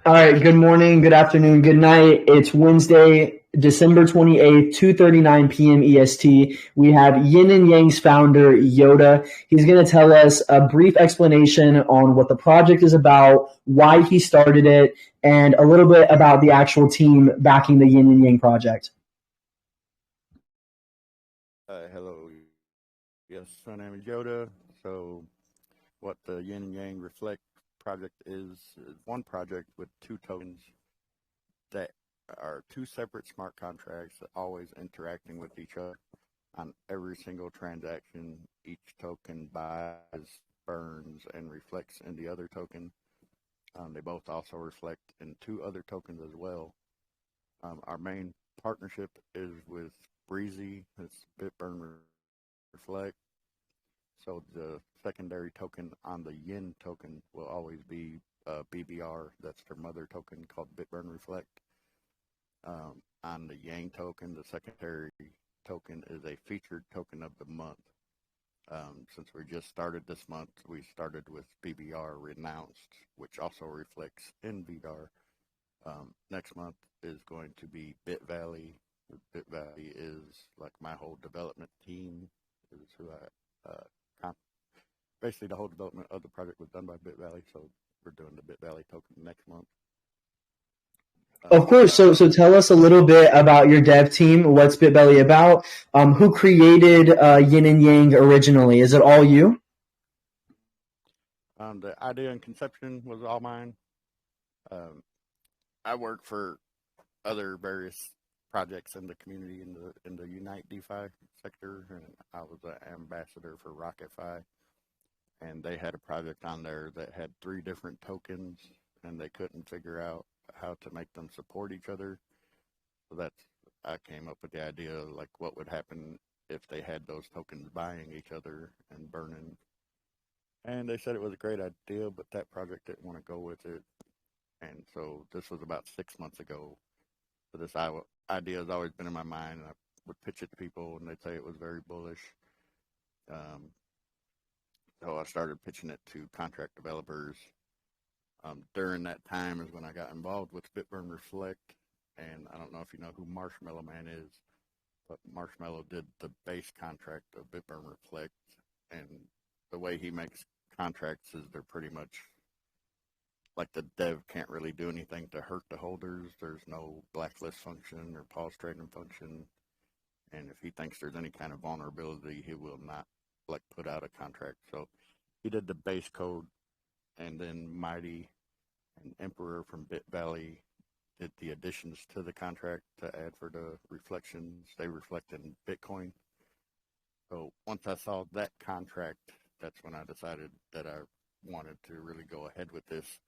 All right, good morning, good afternoon, good night. It's Wednesday, December 28th, 2:39 p.m. EST. We have Yin and Yang's founder, Yoda. He's going to tell us a brief explanation on what the project is about, why he started it, and a little bit about the actual team backing the Yin and Yang project. Hello. Yes, my name is Yoda. So, what the Yin and Yang Reflect project is one project with two tokens that are two separate smart contracts that always interacting with each other on every single transaction. Each token buys, burns, and reflects in the other token. They both also reflect in two other tokens as well. Our main partnership is with Breezy. It's Bitburn Reflect. So the secondary token on the Yin token will always be BBR. That's their mother token called Bitburn Reflect. On the Yang token, the secondary token is a featured token of the month. Since we just started this month, we started with BBR Renounced, which also reflects in BDR. Next month is going to be Bit Valley. Bit Valley is like my whole development team, is who basically the whole development of the project was done by Bit Valley, so we're doing the Bit Valley token next month. Of course. So tell us a little bit about your dev team. What's BitBelly about? Who created Yin and Yang originally? Is it all you? The idea and conception was all mine. I work for other various projects in the community in the Unite DeFi sector, and I was an ambassador for RocketFi, and they had a project on there that had three different tokens, and they couldn't figure out how to make them support each other. So I came up with the idea like what would happen if they had those tokens buying each other and burning. And they said it was a great idea, but that project didn't want to go with it. And so this was about 6 months ago. So this idea has always been in my mind. I would pitch it to people, and they'd say it was very bullish. So I started pitching it to contract developers. During that time is when I got involved with Bitburn Reflect, and I don't know if you know who Marshmallow Man is, but Marshmallow did the base contract of Bitburn Reflect, and the way he makes contracts is they're pretty much like the dev can't really do anything to hurt the holders. There's no blacklist function or pause trading function, and if he thinks there's any kind of vulnerability, he will not like put out a contract. So he did the base code, and then Mighty and Emperor from Bit Valley did the additions to the contract to add for the reflections. They reflect in Bitcoin. So once I saw that contract, that's when I decided that I wanted to really go ahead with this.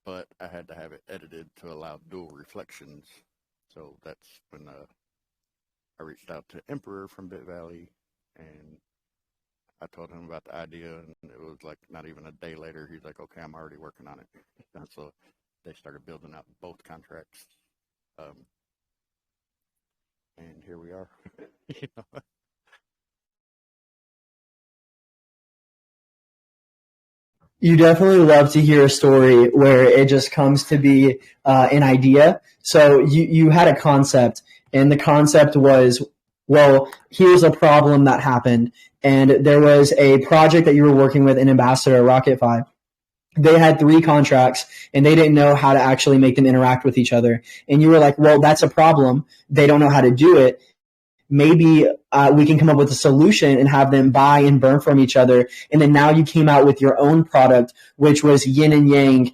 But I had to have it edited to allow dual reflections. So that's when I reached out to Emperor from Bit Valley, and I told him about the idea, and it was like not even a day later, he's like, okay, I'm already working on it. And so they started building out both contracts. And here we are. You know? You definitely love to hear a story where it just comes to be an idea. So you had a concept, and the concept was, well, here's a problem that happened. And there was a project that you were working with, an ambassador, RocketFi. They had three contracts, and they didn't know how to actually make them interact with each other. And you were like, well, that's a problem. They don't know how to do it. Maybe we can come up with a solution and have them buy and burn from each other. And then now you came out with your own product, which was Yin and Yang.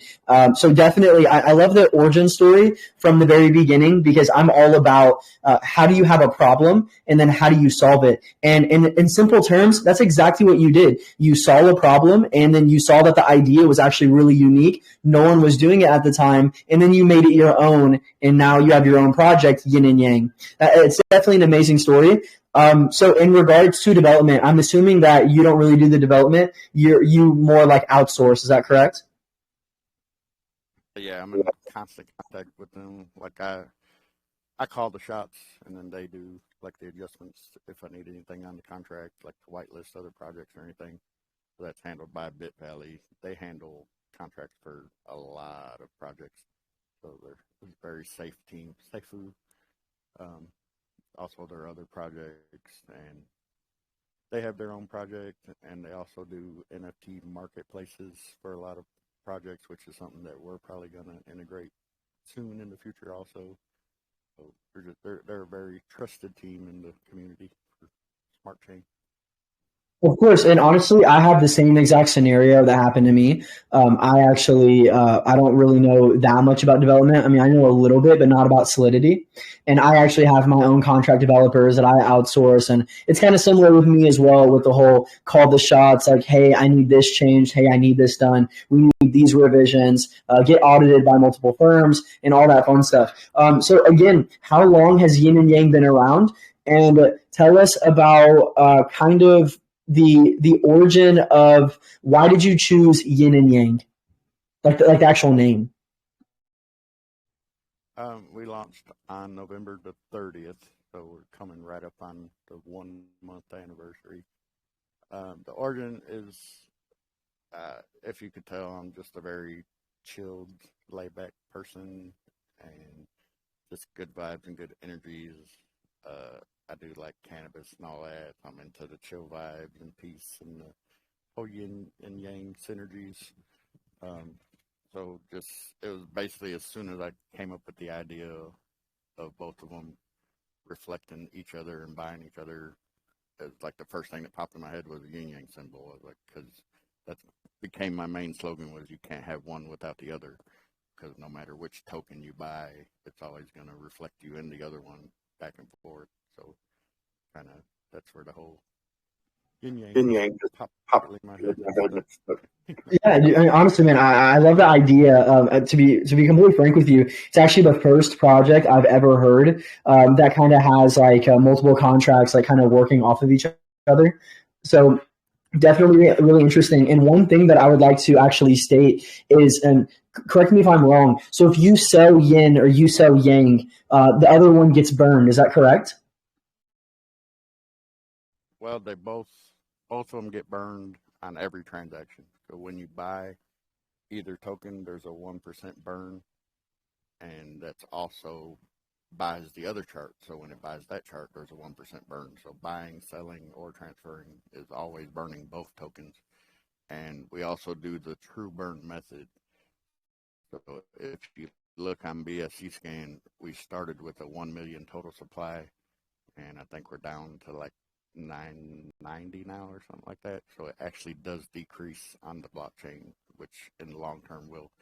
So definitely, I love the origin story from the very beginning, because I'm all about how do you have a problem and then how do you solve it. And in simple terms, that's exactly what you did. You saw a problem, and then you saw that the idea was actually really unique. No one was doing it at the time. And then you made it your own. And now you have your own project, Yin and Yang. It's definitely an amazing story. So in regards to development, I'm assuming that you don't really do the development. You more like outsource. Is that correct? Yeah, I'm in constant contact with them. Like I call the shots, and then they do like the adjustments if I need anything on the contract, like to whitelist other projects or anything. So that's handled by Bit Valley. They handle contracts for a lot of projects. So they're a very safe team. Seifu, also their other projects, and they have their own project, and they also do NFT marketplaces for a lot of projects, which is something that we're probably going to integrate soon in the future also. So they're a very trusted team in the community for smart chain. Of course, and honestly, I have the same exact scenario that happened to me. I actually, I don't really know that much about development. I mean, I know a little bit, but not about Solidity. And I actually have my own contract developers that I outsource, and it's kind of similar with me as well with the whole call the shots, like, hey, I need this changed. Hey, I need this done. We need these revisions. Get audited by multiple firms and all that fun stuff. So again, how long has Yin and Yang been around? And tell us about kind of the origin of why did you choose Yin and Yang, like the actual name? We launched on November the 30th, so we're coming right up on the 1 month anniversary. The origin is, if you could tell, I'm just a very chilled, laid back person, and just good vibes and good energies. I do like cannabis and all that. I'm into the chill vibes and peace and the whole yin and yang synergies. So just, it was basically as soon as I came up with the idea of both of them reflecting each other and buying each other, it's like the first thing that popped in my head was the yin yang symbol. I was like, because that became my main slogan, was you can't have one without the other, because no matter which token you buy, it's always going to reflect you in the other one back and forth. So kind of that's where the whole yin yang just popped in my head. Yeah, honestly, man, I love the idea. To be completely frank with you, it's actually the first project I've ever heard that kind of has like multiple contracts, like kind of working off of each other. So definitely really interesting. And one thing that I would like to actually state is, and correct me if I'm wrong, so if you sell yin or you sell yang, the other one gets burned. Is that correct? Well, they both of them get burned on every transaction. So when you buy either token, there's a 1% burn, and that's also buys the other chart. So when it buys that chart, there's a 1% burn. So buying, selling, or transferring is always burning both tokens. And we also do the true burn method. So if you look on BSC scan, we started with a 1 million total supply, and I think we're down to like 990 now or something like that. So it actually does decrease on the blockchain, which in the long term will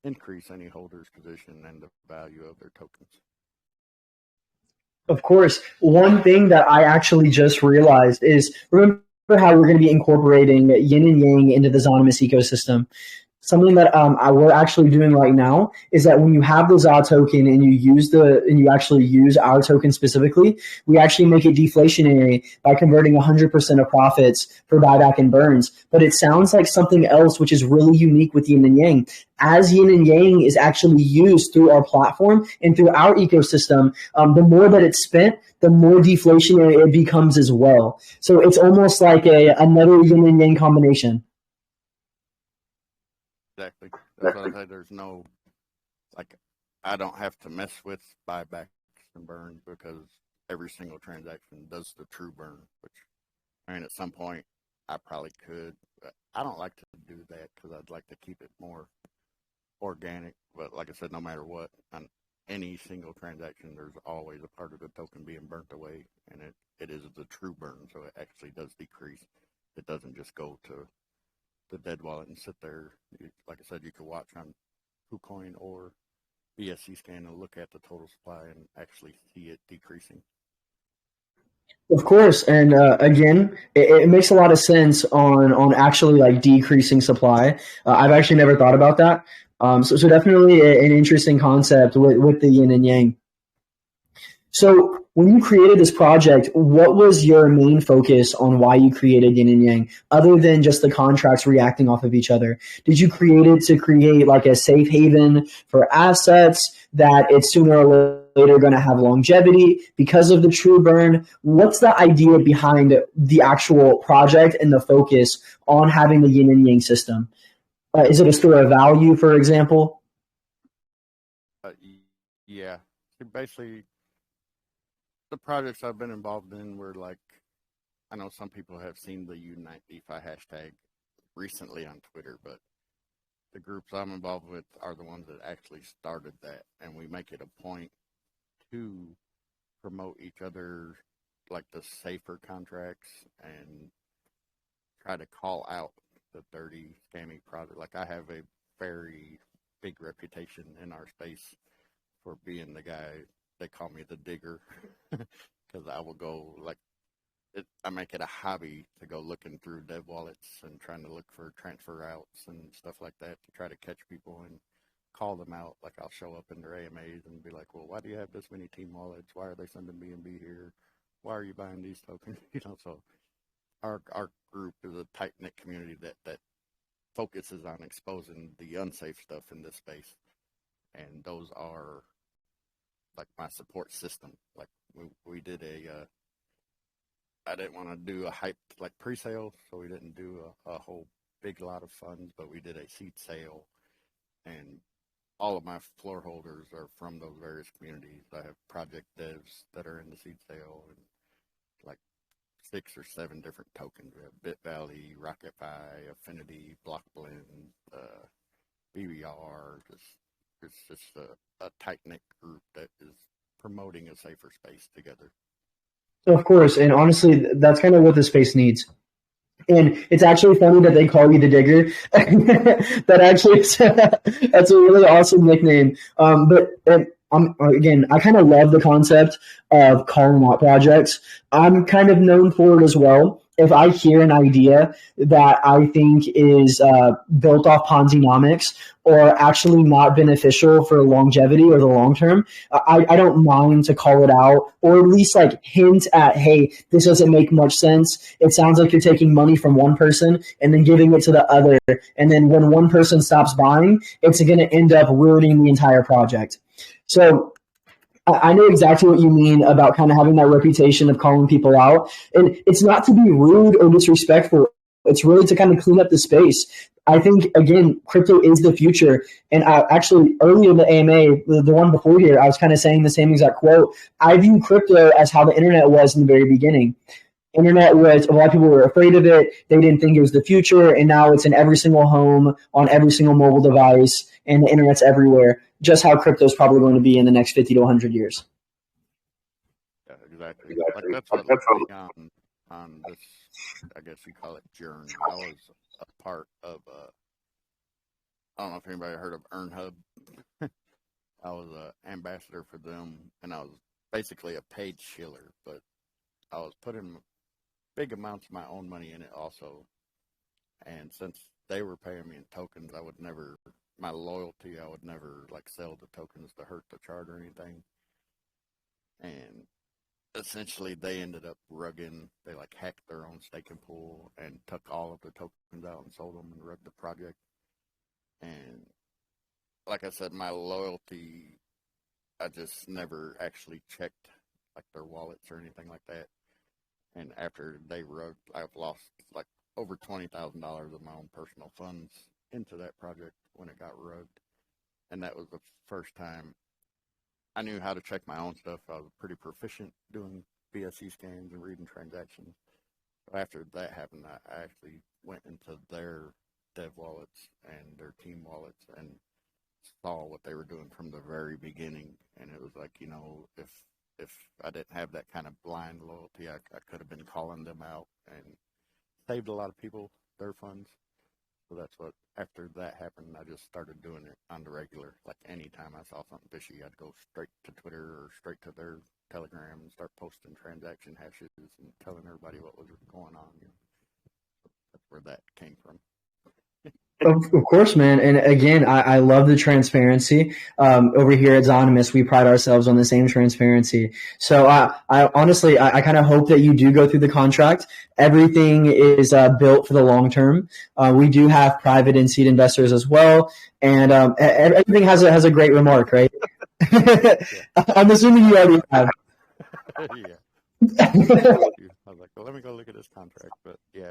increase any holder's position and the value of their tokens. Of course. One thing that I actually just realized is, remember how we're going to be incorporating yin and yang into the Zonymous ecosystem? Something that we're actually doing right now is that when you have the ZAH token and you actually use our token specifically, we actually make it deflationary by converting 100% of profits for buyback and burns. But it sounds like something else which is really unique with Yin and Yang. As Yin and Yang is actually used through our platform and through our ecosystem, the more that it's spent, the more deflationary it becomes as well. So it's almost like another Yin and Yang combination. Exactly. That's what I say. There's no, like, I don't have to mess with buybacks and burns because every single transaction does the true burn, which, I mean, at some point I probably could. But I don't like to do that because I'd like to keep it more organic. But like I said, no matter what, on any single transaction, there's always a part of the token being burnt away, and it is the true burn, so it actually does decrease. It doesn't just go to the dead wallet and sit there. Like I said, you could watch on KuCoin or BSC scan and look at the total supply and actually see it decreasing. Of course, and again, it makes a lot of sense on actually like decreasing supply. I've actually never thought about that. So definitely an interesting concept with the yin and yang. So when you created this project, what was your main focus on why you created Yin and Yang, other than just the contracts reacting off of each other? Did you create it to create like a safe haven for assets that it's sooner or later going to have longevity because of the true burn? What's the idea behind the actual project and the focus on having the Yin and Yang system? Is it a store of value, for example? Yeah. Basically, the projects I've been involved in were like, I know some people have seen the Unite DeFi hashtag recently on Twitter, but the groups I'm involved with are the ones that actually started that, and we make it a point to promote each other, like the safer contracts, and try to call out the dirty, scammy product. Like I have a very big reputation in our space for being the guy. They call me the digger because I will go like I make it a hobby to go looking through dev wallets and trying to look for transfer routes and stuff like that to try to catch people and call them out. Like I'll show up in their AMAs and be like, well, why do you have this many team wallets? Why are they sending BNB here? Why are you buying these tokens? So our group is a tight knit community that focuses on exposing the unsafe stuff in this space, and those are like my support system. Like we did I didn't want to do a hype like pre-sale, so we didn't do a whole big lot of funds, but we did a seed sale, and all of my floor holders are from those various communities. I have project devs that are in the seed sale, and like 6 or 7 different tokens. We have Bit Valley, RocketFi, Affinity, Block Blend, BBR. It's just a tight-knit group that is promoting a safer space together. Of course, and honestly, that's kind of what the space needs. And it's actually funny that they call you the digger. That actually that's a really awesome nickname. Again, I kind of love the concept of calling out projects. I'm kind of known for it as well. If I hear an idea that I think is built off Ponzi-nomics or actually not beneficial for longevity or the long term, I don't mind to call it out or at least like hint at, hey, this doesn't make much sense. It sounds like you're taking money from one person and then giving it to the other. And then when one person stops buying, it's going to end up ruining the entire project. So I know exactly what you mean about kind of having that reputation of calling people out. And it's not to be rude or disrespectful. It's really to kind of clean up the space. I think, again, crypto is the future. And actually, earlier in the AMA, the one before here, I was kind of saying the same exact quote. I view crypto as how the internet was in the very beginning. Internet was, a lot of people were afraid of it. They didn't think it was the future. And now it's in every single home, on every single mobile device, and the internet's everywhere. Just how crypto is probably going to be in the next 50 to 100 years. Yeah, exactly. Like that's what led me on this, I guess you call it journey. I was a part of, I don't know if anybody heard of EarnHub. I was an ambassador for them, and I was basically a paid shiller, but I was putting big amounts of my own money in it also. And since they were paying me in tokens, I would never like sell the tokens to hurt the chart or anything. And essentially they ended up rugging, they like hacked their own staking pool and took all of the tokens out and sold them and rugged the project. And like I said, my loyalty, I just never actually checked like their wallets or anything like that. And after they rugged, I've lost like over $20,000 of my own personal funds into that project when it got rugged. And that was the first time I knew how to check my own stuff. I was pretty proficient doing BSC scans and reading transactions. But after that happened, I actually went into their dev wallets and their team wallets and saw what they were doing from the very beginning. And it was like, if I didn't have that kind of blind loyalty, I could have been calling them out and saved a lot of people their funds. So that's what, after that happened, I just started doing it on the regular. Like anytime I saw something fishy, I'd go straight to Twitter or straight to their Telegram and start posting transaction hashes and telling everybody what was going on. That's where that came from. Of course, man. And again, I love the transparency. Over here at Zonymous, we pride ourselves on the same transparency. So I honestly, I kind of hope that you do go through the contract. Everything is built for the long term. We do have private and seed investors as well. And everything has a great remark, right? I'm assuming you already have. Yeah. I was like, well, let me go look at this contract. But yeah,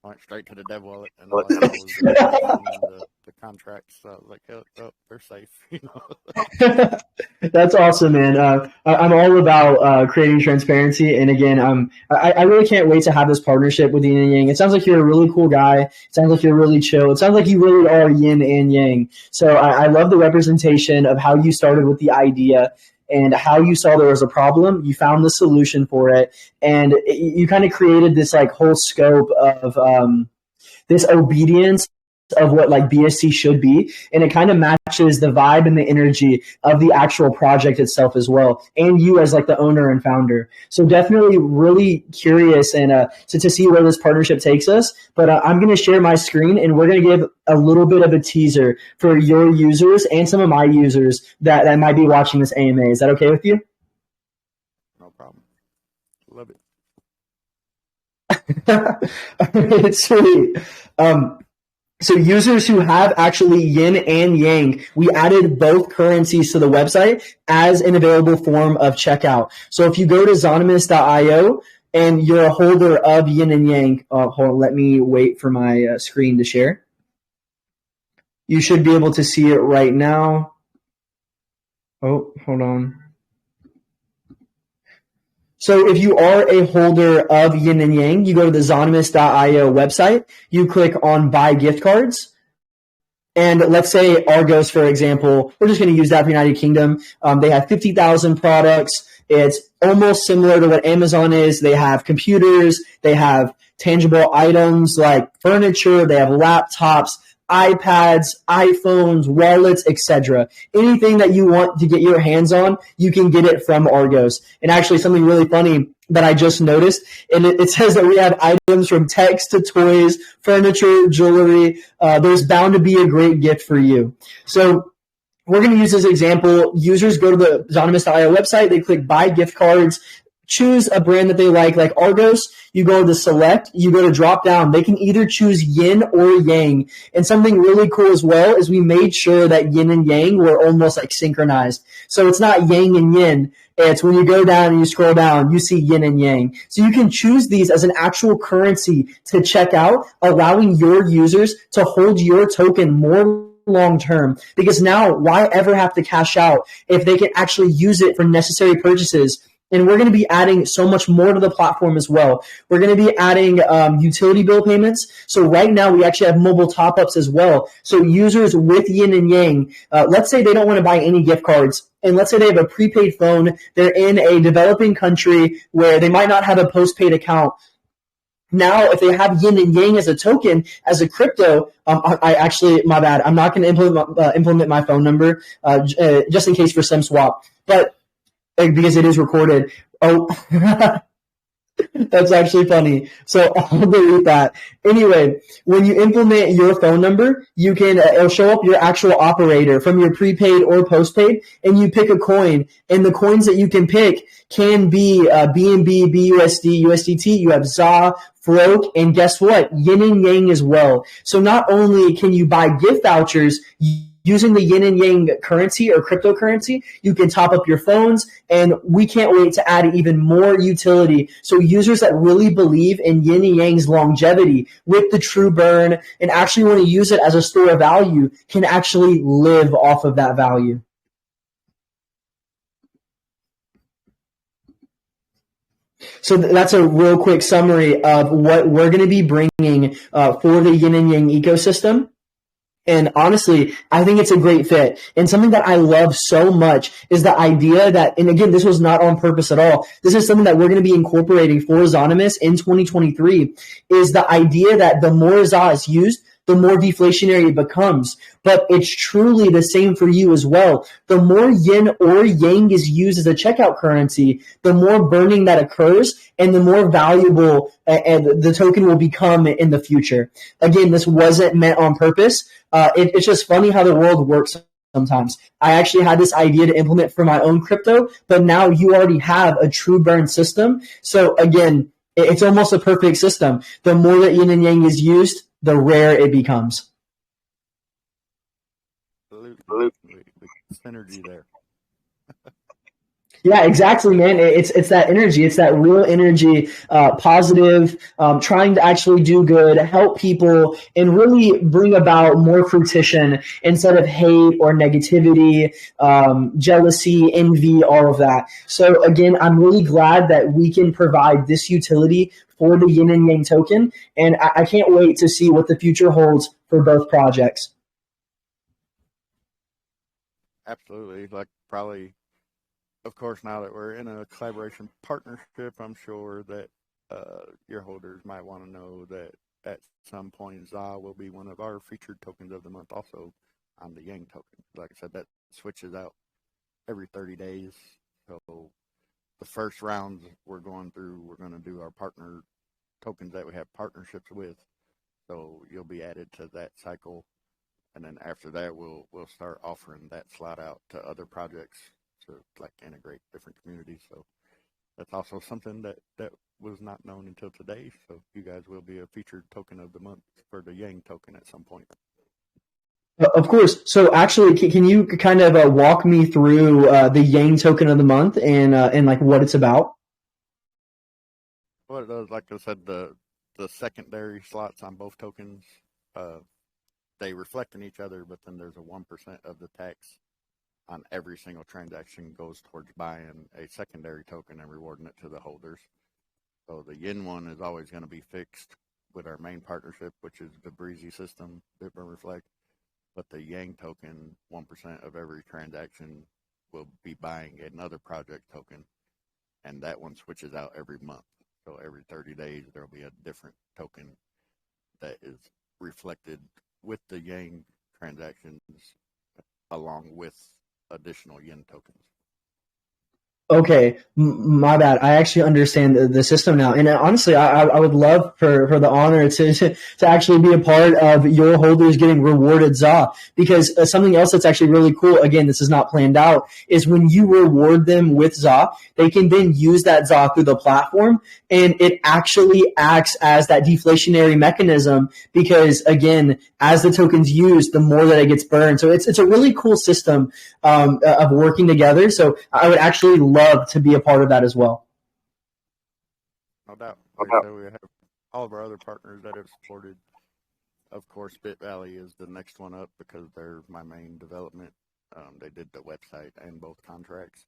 I went straight to the dev wallet, and all I saw was the contracts. So I was like, oh, they're safe, you know. That's awesome, man. I'm all about creating transparency, and again, I really can't wait to have this partnership with Yin and Yang. It sounds like you're a really cool guy. It sounds like you're really chill. It sounds like you really are Yin and Yang. So I love the representation of how you started with the idea and how you saw there was a problem. You found the solution for it, and you kind of created this like whole scope of this obedience of what like BSC should be, and it kind of matches the vibe and the energy of the actual project itself as well, and you as like the owner and founder. So definitely really curious and to see where this partnership takes us. But I'm going to share my screen, and we're going to give a little bit of a teaser for your users and some of my users that might be watching this AMA. Is that okay with you? No problem. Love it. It's sweet. So users who have actually Yin and Yang, we added both currencies to the website as an available form of checkout. So if you go to zonymous.io and you're a holder of Yin and Yang, hold on, let me wait for my screen to share. You should be able to see it right now. Oh, hold on. So if you are a holder of Yin and Yang, you go to the zonymous.io website, you click on buy gift cards, and let's say Argos, for example, we're just going to use that for United Kingdom. They have 50,000 products. It's almost similar to what Amazon is. They have computers, they have tangible items like furniture, they have laptops, iPads, iPhones, wallets, etc. Anything that you want to get your hands on, you can get it from Argos. And actually something really funny that I just noticed, and it says that we have items from text to toys, furniture, jewelry. There's bound to be a great gift for you. So we're going to use this example. Users go to the zonymous.io website, they click buy gift cards, choose a brand that they like Argos. You go to select, you go to drop down. They can either choose Yin or Yang. And something really cool as well is we made sure that Yin and Yang were almost like synchronized. So it's not Yang and Yin. It's when you go down and you scroll down, you see Yin and Yang. So you can choose these as an actual currency to check out, allowing your users to hold your token more long term, because now why ever have to cash out if they can actually use it for necessary purchases? And we're going to be adding so much more to the platform as well. We're going to be adding utility bill payments. So right now we actually have mobile top-ups as well. So users with Yin and Yang, let's say they don't want to buy any gift cards, and let's say they have a prepaid phone, they're in a developing country where they might not have a postpaid account. Now, if they have Yin and Yang as a token, as a crypto, I actually, my bad, I'm not going to implement my phone number just in case for SimSwap, but because it is recorded. Oh, that's actually funny. So I'll delete that. Anyway, when you implement your phone number, you can it'll show up your actual operator from your prepaid or postpaid, and you pick a coin. And the coins that you can pick can be BNB, BUSD, USDT. You have ZAH, Float, and guess what? Yin and Yang as well. So not only can you buy gift vouchers using the Yin and Yang currency or cryptocurrency, you can top up your phones, and we can't wait to add even more utility. So users that really believe in Yin and Yang's longevity with the true burn and actually want to use it as a store of value can actually live off of that value. So that's a real quick summary of what we're going to be bringing for the Yin and Yang ecosystem. And honestly, I think it's a great fit. And something that I love so much is the idea that, and again, this was not on purpose at all. This is something that we're going to be incorporating for Zonymous in 2023, is the idea that the more ZAH is used, the more deflationary it becomes. But it's truly the same for you as well. The more Yin or Yang is used as a checkout currency, the more burning that occurs and the more valuable the token will become in the future. Again, this wasn't meant on purpose. It's just funny how the world works sometimes. I actually had this idea to implement for my own crypto, but now you already have a true burn system. So again, it's almost a perfect system. The more that Yin and Yang is used, the rare it becomes. Absolutely. Synergy there. Yeah, exactly, man. It's that energy. It's that real energy, positive, trying to actually do good, help people, and really bring about more fruition instead of hate or negativity, jealousy, envy, all of that. So again, I'm really glad that we can provide this utility for the Yin and Yang token, and I can't wait to see what the future holds for both projects. Absolutely. Like probably, of course, now that we're in a collaboration partnership, I'm sure that your holders might want to know that at some point ZAH will be one of our featured tokens of the month also on the Yang token. Like I said, that switches out every 30 days. So the first rounds we're going through, we're going to do our partner tokens that we have partnerships with. So you'll be added to that cycle, and then after that, we'll start offering that slot out to other projects to like integrate different communities. So that's also something that was not known until today. So you guys will be a featured token of the month for the Yang token at some point. Of course. So actually, can you kind of walk me through the Yang token of the month and like what it's about? Well, it does, like I said, the secondary slots on both tokens, uh, they reflect in each other, but then there's a 1% of the tax on every single transaction goes towards buying a secondary token and rewarding it to the holders. So the Yin one is always going to be fixed with our main partnership, which is the Breezy system, Bitburn Reflect. But the Yang token, 1% of every transaction will be buying another project token, and that one switches out every month. So every 30 days, there'll be a different token that is reflected with the Yang transactions along with additional Yin tokens. Okay, my bad. I actually understand the system now, and honestly, I would love for the honor to actually be a part of your holders getting rewarded ZAH, because something else that's actually really cool. Again, this is not planned out. Is when you reward them with ZAH, they can then use that ZAH through the platform, and it actually acts as that deflationary mechanism. Because again, as the token's used, the more that it gets burned. So it's a really cool system of working together. So I would actually love to be a part of that as well. No doubt. Like I said, we have all of our other partners that have supported. Of course, Bit Valley is the next one up because they're my main development. They did the website and both contracts.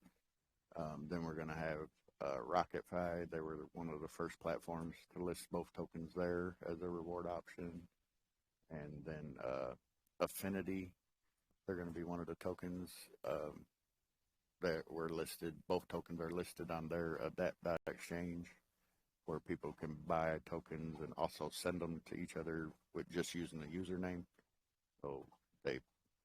Then we're going to have RocketFi. They were one of the first platforms to list both tokens there as a reward option. And then Affinity, they're going to be one of the tokens that were listed. Both tokens are listed on their Adapt.exchange, where people can buy tokens and also send them to each other with just using the username. So they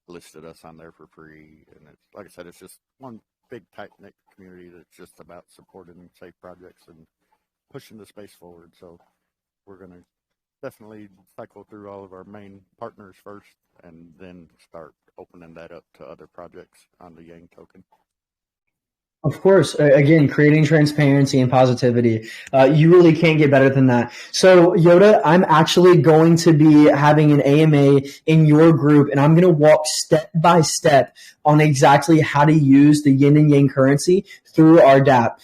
listed us on there for free, and it's like I said, it's just one big tight knit community that's just about supporting safe projects and pushing the space forward. So we're gonna definitely cycle through all of our main partners first, and then start opening that up to other projects on the Yang token. Of course, again, creating transparency and positivity. You really can't get better than that. So, Yoda, I'm actually going to be having an AMA in your group, and I'm going to walk step by step on exactly how to use the Yin and Yang currency through our DApp.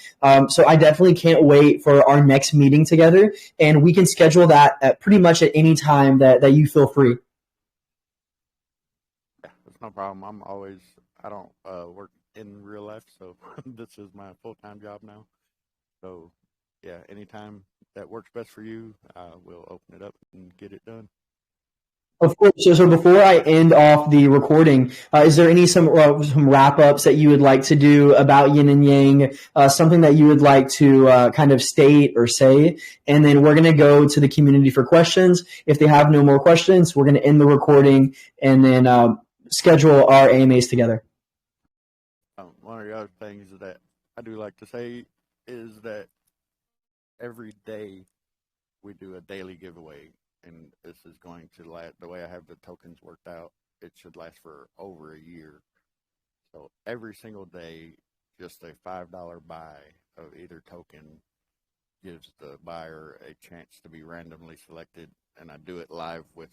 So I definitely can't wait for our next meeting together, and we can schedule that at pretty much at any time that you feel free. Yeah, that's no problem. I don't work in real life, so this is my full time job now. So, yeah, anytime that works best for you, we'll open it up and get it done. Of course. So before I end off the recording, is there any some wrap ups that you would like to do about Yin and Yang? Something that you would like to kind of state or say, and then we're going to go to the community for questions. If they have no more questions, we're going to end the recording and then schedule our AMAs together. One of the other things that I do like to say is that every day we do a daily giveaway, and this is going to last. The way I have the tokens worked out, it should last for over a year. So every single day, just a $5 buy of either token gives the buyer a chance to be randomly selected, and I do it live with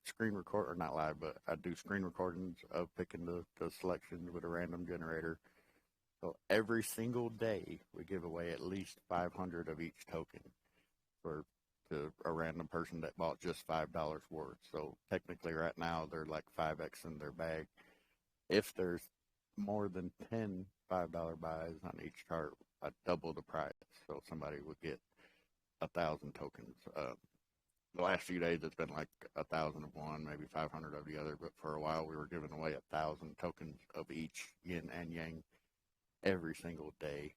screen record, or not live, but I do screen recordings of picking the selections with a random generator. So every single day, we give away at least 500 of each token for to a random person that bought just $5 worth. So technically, right now they're like 5x in their bag. If there's more than 10 $5 buys on each chart, I double the price. So somebody would get 1,000 tokens. The last few days it's been like 1,000 of one, maybe 500 of the other. But for a while we were giving away 1,000 tokens of each Yin and Yang every single day.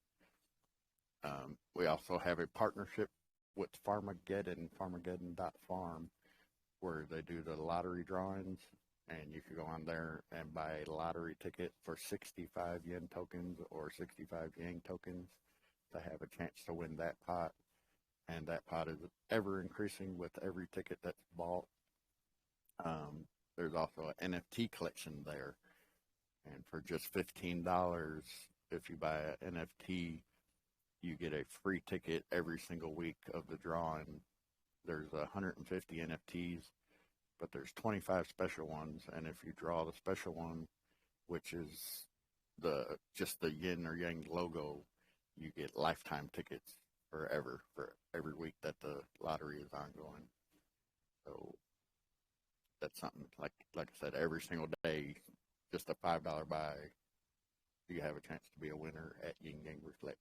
We also have a partnership with Farmageddon.farm, where they do the lottery drawings, and you can go on there and buy a lottery ticket for 65 yen tokens or 65 yang tokens to have a chance to win that pot. And that pot is ever increasing with every ticket that's bought. There's also an NFT collection there, and for just $15, if you buy an NFT, you get a free ticket every single week of the drawing. There's 150 NFTs, but there's 25 special ones, and if you draw the special one, which is just the yin or yang logo, you get lifetime tickets forever for every week that the lottery is ongoing. So that's something like I said, every single day, just a $5 buy, you have a chance to be a winner at Yin Yang Reflect.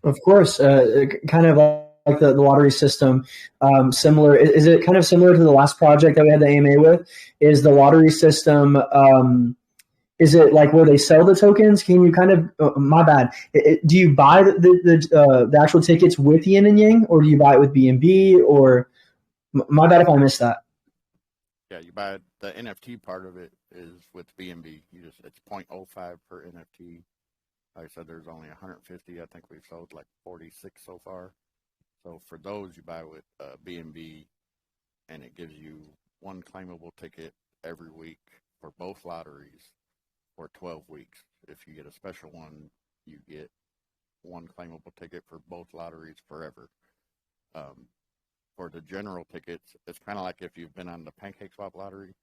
Of course, kind of like the lottery system. Similar, is it kind of similar to the last project that we had the AMA with? Is the lottery system? Is it like where they sell the tokens? Can you kind of? My bad. Do you buy the actual tickets with Yin and Yang, or do you buy it with BNB? Or my bad if I missed that. Yeah, you buy the NFT part of it is with BNB. It's 0.05 per NFT. Like I said, there's only 150. I think we've sold like 46 so far. So for those, you buy with BNB, and it gives you one claimable ticket every week for both lotteries for 12 weeks. If you get a special one, you get one claimable ticket for both lotteries forever. For the general tickets, it's kind of like if you've been on the Pancake Swap lottery.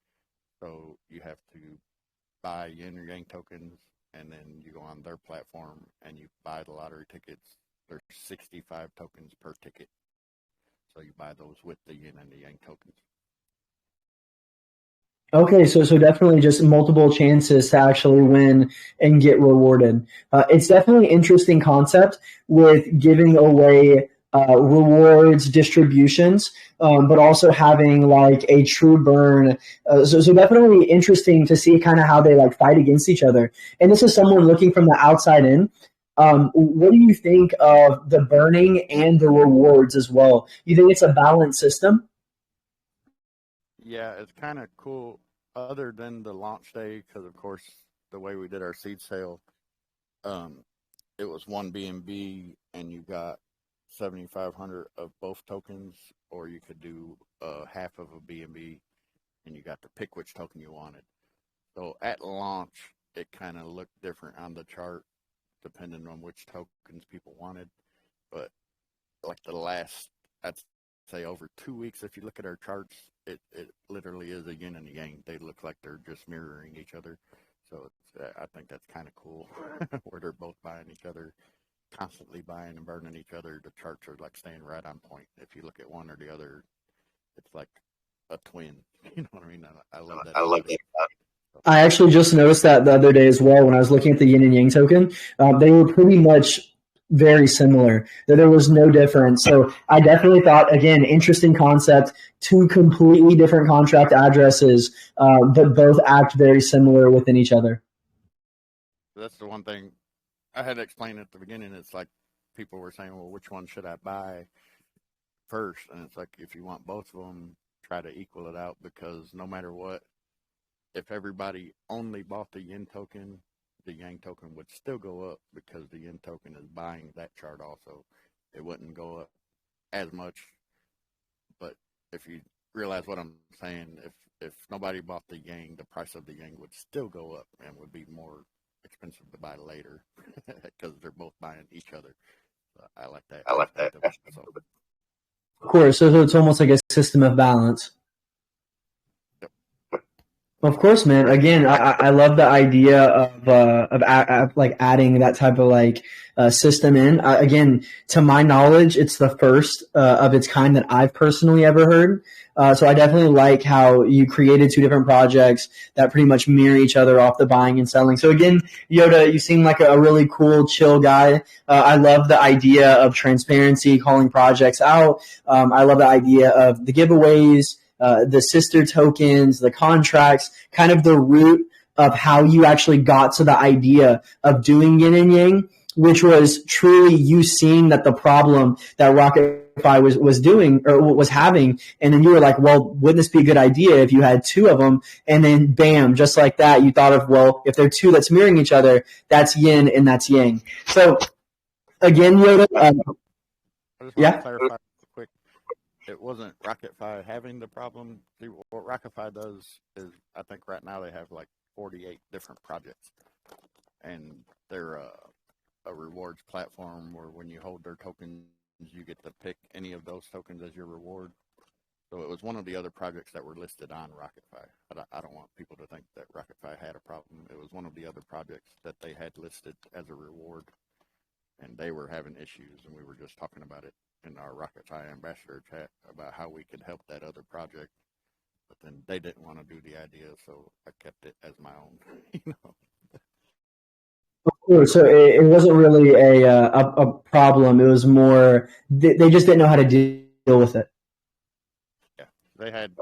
So you have to buy Yin or Yang tokens, and then you go on their platform and you buy the lottery tickets. There's 65 tokens per ticket. So you buy those with the Yin and the Yang tokens. Okay, so definitely just multiple chances to actually win and get rewarded. It's definitely an interesting concept with giving away rewards, distributions, but also having like a true burn. So definitely interesting to see kind of how they like fight against each other. And this is someone looking from the outside in. What do you think of the burning and the rewards as well? You think it's a balanced system? Yeah, it's kind of cool other than the launch day, because of course the way we did our seed sale, um, it was one BNB and you got 7,500 of both tokens, or you could do half of a BNB and you got to pick which token you wanted. So at launch, it kind of looked different on the chart depending on which tokens people wanted. But like the last, I'd say over 2 weeks, if you look at our charts, it literally is a yin and a yang. They look like they're just mirroring each other. So I think that's kind of cool where they're both buying each other, constantly buying and burning each other. The charts are like staying right on point. If you look at one or the other, it's like a twin. You know what I mean? I love that. I love that. I actually just noticed that the other day as well when I was looking at the yin and yang token. They were pretty much very similar. There was no difference. So I definitely thought, again, interesting concept, two completely different contract addresses, but both act very similar within each other. That's the one thing I had to explain at the beginning. It's like people were saying, well, which one should I buy first? And it's like, if you want both of them, try to equal it out, because no matter what, if everybody only bought the yin token, the yang token would still go up because the yin token is buying that chart also. It wouldn't go up as much. But if you realize what I'm saying, if nobody bought the yang, the price of the yang would still go up and would be more expensive to buy later because they're both buying each other. So I like that. I like that. So, Of course, so it's almost like a system of balance. yep. Of course, man. Again, I love the idea of like adding that type of like system in. Again, to my knowledge, it's the first of its kind that I've personally ever heard. So I definitely like how you created two different projects that pretty much mirror each other off the buying and selling. So again, Yoda, you seem like a really cool, chill guy. I love the idea of transparency, calling projects out. I love the idea of the giveaways, the sister tokens, the contracts, kind of the root of how you actually got to the idea of doing yin and yang, which was truly you seeing that the problem that Rocketfy was doing or was having, and then you were like, well, wouldn't this be a good idea if you had two of them? And then bam, just like that, you thought of, well, if they're two that's mirroring each other, that's yin and that's yang. So again, Yoda, I just want to yeah. clarify real quick. It wasn't RocketFi having the problem. See, what RocketFi does is, I think right now they have like 48 different projects, and they're a rewards platform where when you hold their tokens, you get to pick any of those tokens as your reward. So it was one of the other projects that were listed on RocketFi. But I don't want people to think that RocketFi had a problem. It was one of the other projects that they had listed as a reward, and they were having issues, and we were just talking about it in our RocketFi ambassador chat about how we could help that other project. But then they didn't want to do the idea, so I kept it as my own. you know, Sure. So it wasn't really a problem. It was more they just didn't know how to deal with it. yeah, they had.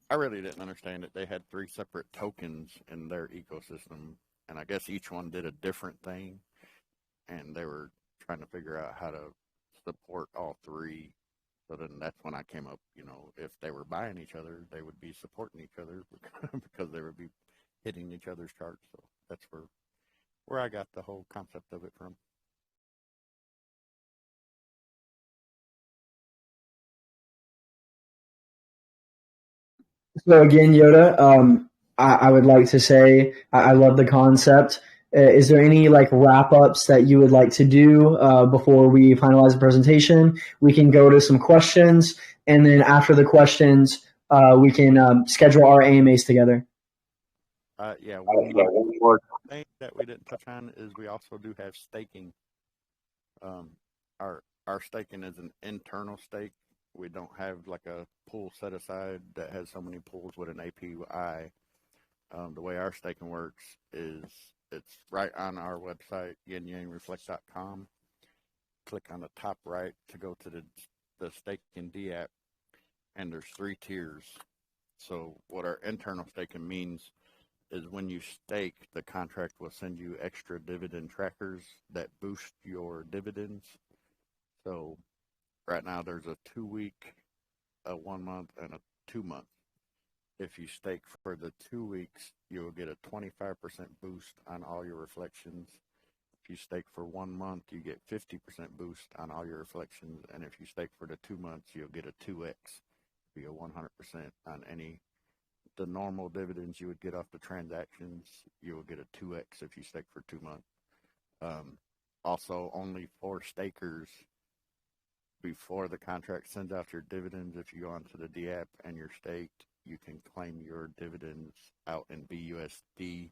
I really didn't understand it. They had three separate tokens in their ecosystem, and I guess each one did a different thing, and they were trying to figure out how to support all three. So then that's when I came up, if they were buying each other, they would be supporting each other because they would be hitting each other's charts. So that's where I got the whole concept of it from. So again, Yoda, I would like to say I love the concept. Is there any like wrap ups that you would like to do before we finalize the presentation? We can go to some questions, and then after the questions, we can schedule our AMAs together. Yeah, one more thing that we didn't touch on is we also do have staking. Um, our staking is an internal stake. We don't have like a pool set aside that has so many pools with an API. The way our staking works is it's right on our website, yinyangreflect.com. Click on the top right to go to the staking D app, and there's three tiers. So what our internal staking means is when you stake, the contract will send you extra dividend trackers that boost your dividends. So right now there's a 2 week, a 1 month, and a 2 month. If you stake for the 2 weeks, you will get a 25% boost on all your reflections. If you stake for 1 month, you get 50% boost on all your reflections. And if you stake for the 2 months, you'll get a 2x, be a 100% on any the normal dividends you would get off the transactions. You will get a 2x if you stake for 2 months. Um, Also, only for stakers, before the contract sends out your dividends, if you go onto the D app and you're staked, you can claim your dividends out in BUSD.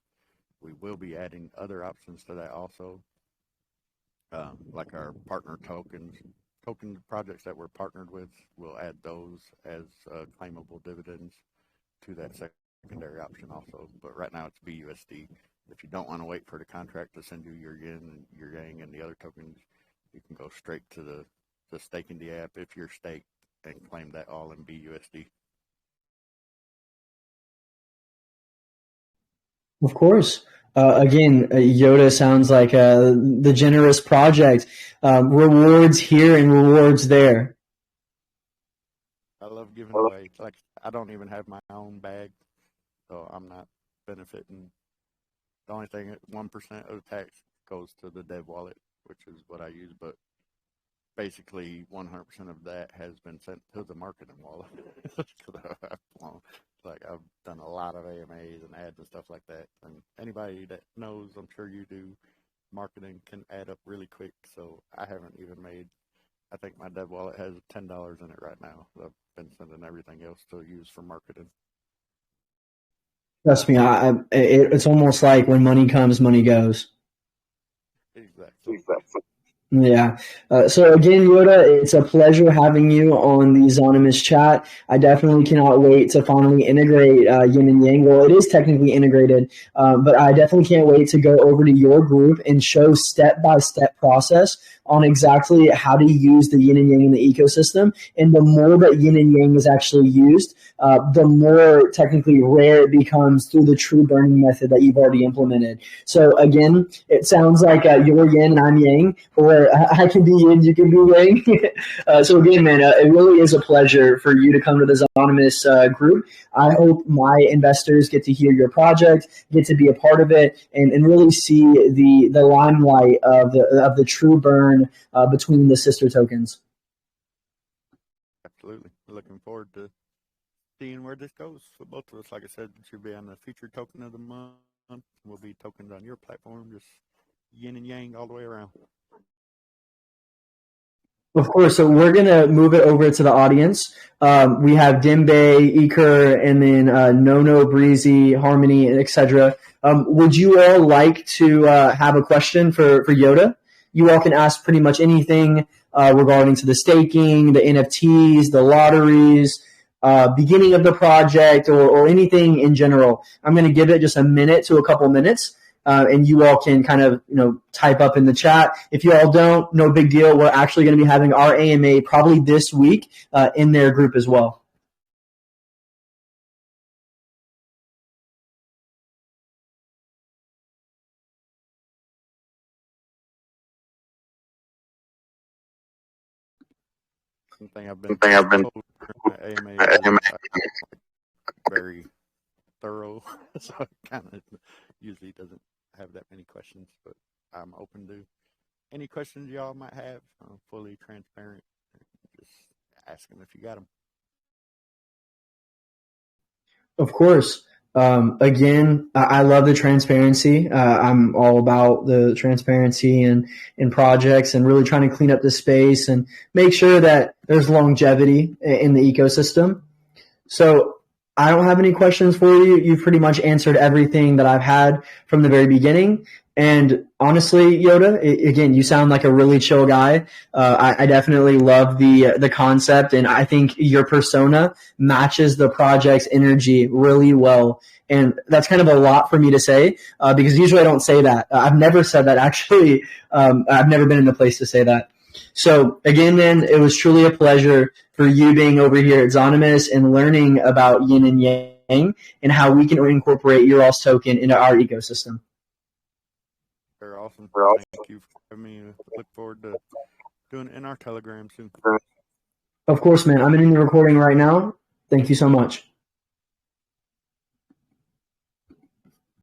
We will be adding other options to that also, like our partner tokens. Token projects that we're partnered with, we'll add those as claimable dividends to that secondary option also. But right now it's BUSD. If you don't want to wait for the contract to send you your yin, your yang, and the other tokens, you can go straight to the staking the app if you're staked and claim that all in BUSD. Of course. Again, Yoda sounds like the generous project. Rewards here and rewards there. I love giving away. Like I don't even have my own bag, so I'm not benefiting. The only thing, 1% of the tax goes to the dev wallet, which is what I use. But basically 100% of that has been sent to the marketing wallet. I've done a lot of AMAs and ads and stuff like that. And anybody that knows, I'm sure you do, marketing can add up really quick. So I haven't even made. I think my dev wallet has $10 in it right now. I've been sending everything else to use for marketing. Trust me, it's almost like when money comes, money goes. Exactly. Yeah. So again, Yoda, it's a pleasure having you on the Zonymous chat. I definitely cannot wait to finally integrate Yin and Yang. Well, it is technically integrated, but I definitely can't wait to go over to your group and show step by step process on exactly how to use the Yin and Yang in the ecosystem. And the more that Yin and Yang is actually used, the more technically rare it becomes through the true burning method that you've already implemented. So again, it sounds like you're Yin and I'm Yang, or I can be Yin, you can be Yang. So again, man, it really is a pleasure for you to come to the Zonymous group. I hope my investors get to hear your project, get to be a part of it, and really see the limelight of the true burn between the sister tokens. Absolutely. Looking forward to seeing where this goes for both of us. Like I said, it should be on the featured token of the month. We'll be tokens on your platform, just yin and yang all the way around. Of course, so we're gonna move it over to the audience. We have Dimbe, Eker, and then Nono, Breezy, Harmony, etc. Would you all like to have a question for Yoda? You all can ask pretty much anything regarding to the staking, the NFTs, the lotteries, beginning of the project, or anything in general. I'm going to give it just a minute to a couple minutes. And you all can kind of type up in the chat. If you all don't, no big deal. We're actually going to be having our AMA probably this week in their group as well. Something I've been told during the AMA is very thorough, so it kind of usually doesn't have that many questions, but I'm open to any questions y'all might have. I'm fully transparent. Just ask them if you got them. Of course. Again, I love the transparency. I'm all about the transparency in projects and really trying to clean up the space and make sure that there's longevity in the ecosystem. So I don't have any questions for you. You've pretty much answered everything that I've had from the very beginning. And honestly, Yoda, again, you sound like a really chill guy. I definitely love the concept, and I think your persona matches the project's energy really well. And that's kind of a lot for me to say because usually I don't say that. I've never said that actually. I've never been in a place to say that. So again, man, it was truly a pleasure for you being over here at Zonymous and learning about Yin and Yang and how we can incorporate your all's token into our ecosystem. They're awesome. Thank you for having me. Look forward to doing it in our Telegram soon. Of course, man. I'm in the recording right now. Thank you so much.